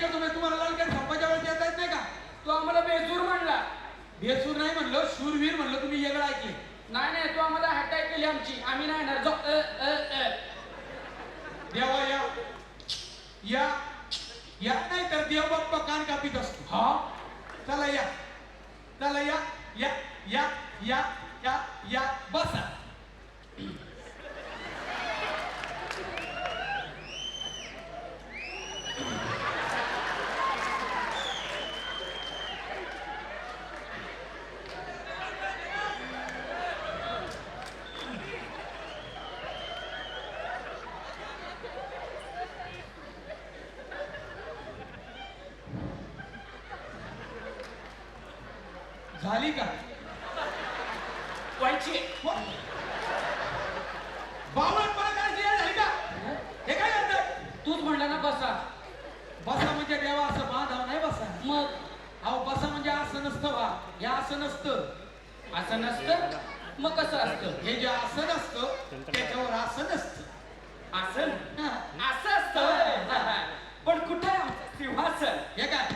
का तुम्ही? तुम्हाला लालकेत संपाच्या वेळेस येता येत नाही का? तो आम्हाला बेसूर म्हणला. बेसूर नाही म्हणलं, शूरवीर म्हणलं. तुम्ही वेगळं ऐकले. नाही नाही, तो आम्हाला हटाय केली आमची. आम्ही नाही येणार. जो देवा या या या नाही तर देव बाप्पा कान कापीत असतो. हा चला या, चला या या या या या या बसा. झाली का? व्हायची. बावळटपणा करायची वेळ झाली का? हे काय करताय? तूच म्हणला ना बसा. बसा म्हणजे देवा असं बांधाव नाही बसा. मग अहो बसा म्हणजे असं नसतं वा. हे असं नसतं. असं नसतं. मग कसं असतं? हे जे आसन असतं त्याच्यावर आसन असतं. आसन. हा. असं असतं. पण कुठे सिंहासन? हे काय?